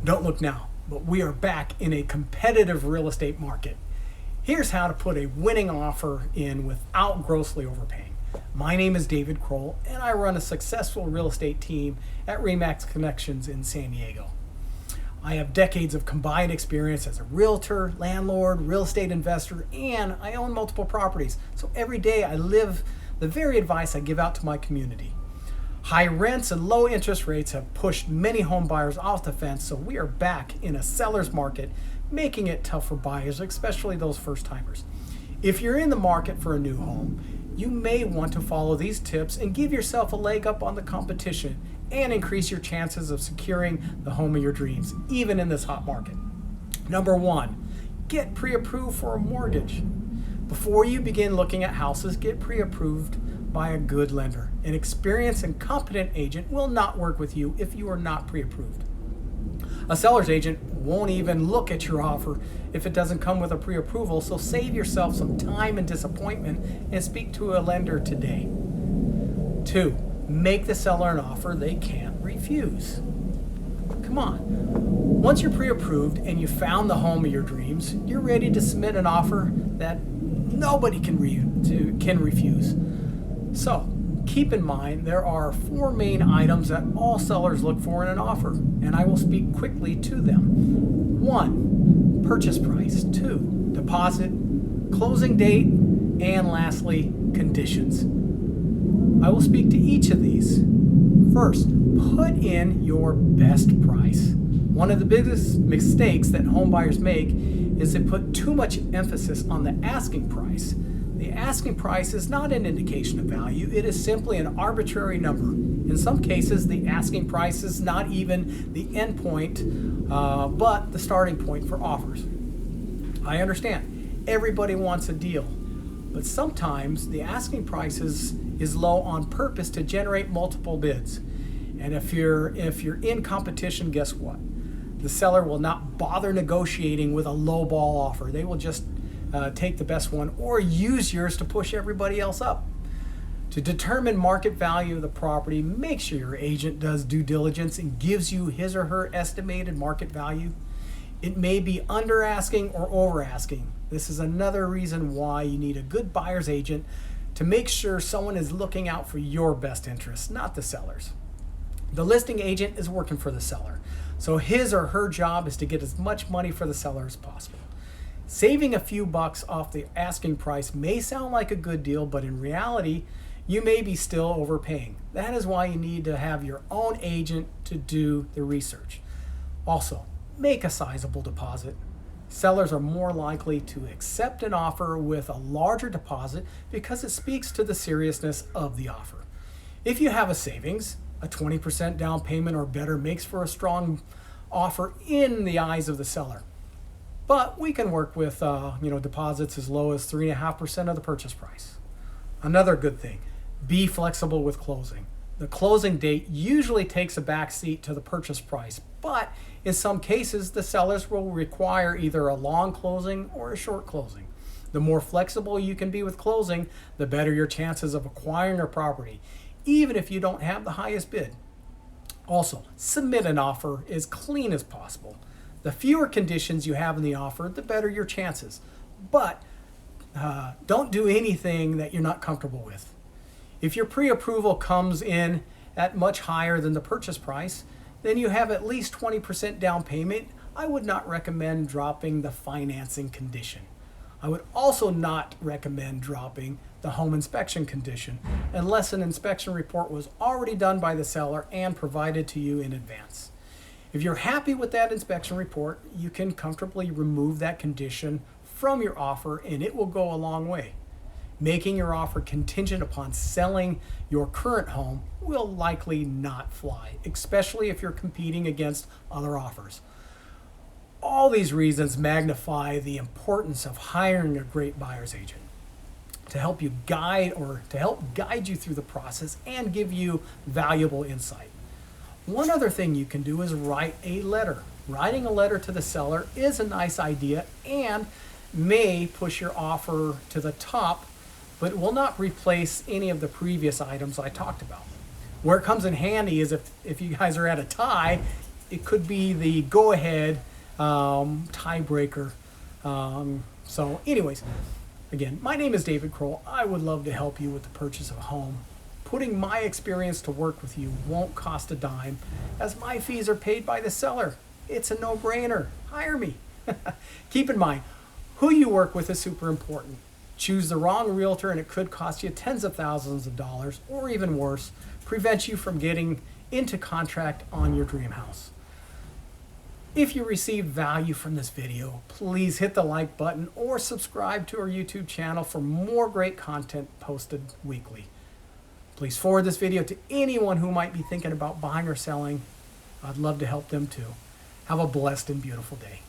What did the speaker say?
Don't look now, but we are back in a competitive real estate market. Here's how to put a winning offer in without grossly overpaying. My name is David Crowell, and I run a successful real estate team at RE/MAX Connections in San Diego. I have decades of combined experience as a realtor, landlord, real estate investor, and I own multiple properties. So every day I live the very advice I give out to my community. High rents and low interest rates have pushed many home buyers off the fence, so we are back in a seller's market, making it tough for buyers, especially those first-timers. If you're in the market for a new home, you may want to follow these tips and give yourself a leg up on the competition and increase your chances of securing the home of your dreams, even in this hot market. Number one, get pre-approved for a mortgage. Before you begin looking at houses, get pre-approved by a good lender. An experienced and competent agent will not work with you if you are not pre-approved. A seller's agent won't even look at your offer if it doesn't come with a pre-approval, so save yourself some time and disappointment and speak to a lender today. 2, make the seller an offer they can't refuse. Come on. Once you're pre-approved and you found the home of your dreams, you're ready to submit an offer that nobody can refuse. So, keep in mind there are 4 main items that all sellers look for in an offer, and I will speak quickly to them. 1, purchase price. 2, deposit, closing date, and lastly, conditions. I will speak to each of these. First, put in your best price. One of the biggest mistakes that home buyers make is they put too much emphasis on the asking price. The asking price is not an indication of value. It is simply an arbitrary number. In some cases, the asking price is not even the end point, but the starting point for offers. I understand. Everybody wants a deal, but sometimes the asking price is low on purpose to generate multiple bids. And if you're in competition, guess what? The seller will not bother negotiating with a low ball offer. They will just take the best one or use yours to push everybody else up. To determine market value of the property, make sure your agent does due diligence and gives you his or her estimated market value. It may be under asking or over asking. This is another reason why you need a good buyer's agent to make sure someone is looking out for your best interests, not the seller's. The listing agent is working for the seller, so his or her job is to get as much money for the seller as possible. Saving a few bucks off the asking price may sound like a good deal, but in reality, you may be still overpaying. That is why you need to have your own agent to do the research. Also, make a sizable deposit. Sellers are more likely to accept an offer with a larger deposit because it speaks to the seriousness of the offer. If you have a savings, a 20% down payment or better makes for a strong offer in the eyes of the seller. But we can work with deposits as low as 3.5% of the purchase price. Another good thing, be flexible with closing. The closing date usually takes a back seat to the purchase price, but in some cases, the sellers will require either a long closing or a short closing. The more flexible you can be with closing, the better your chances of acquiring a property, even if you don't have the highest bid. Also, submit an offer as clean as possible. The fewer conditions you have in the offer, the better your chances. But don't do anything that you're not comfortable with. If your pre-approval comes in at much higher than the purchase price, then you have at least 20% down payment. I would not recommend dropping the financing condition. I would also not recommend dropping the home inspection condition unless an inspection report was already done by the seller and provided to you in advance. If you're happy with that inspection report, you can comfortably remove that condition from your offer and it will go a long way. Making your offer contingent upon selling your current home will likely not fly, especially if you're competing against other offers. All these reasons magnify the importance of hiring a great buyer's agent to help guide you through the process and give you valuable insight. One other thing you can do is write a letter. Writing a letter to the seller is a nice idea and may push your offer to the top, but will not replace any of the previous items I talked about. Where it comes in handy is if you guys are at a tie, it could be the go-ahead tiebreaker. So anyways, again, my name is David Crowell. I would love to help you with the purchase of a home. Putting my experience to work with you won't cost a dime, as my fees are paid by the seller. It's a no-brainer. Hire me. Keep in mind, who you work with is super important. Choose the wrong realtor and it could cost you tens of thousands of dollars, or even worse, prevent you from getting into contract on your dream house. If you received value from this video, please hit the like button or subscribe to our YouTube channel for more great content posted weekly. Please forward this video to anyone who might be thinking about buying or selling. I'd love to help them too. Have a blessed and beautiful day.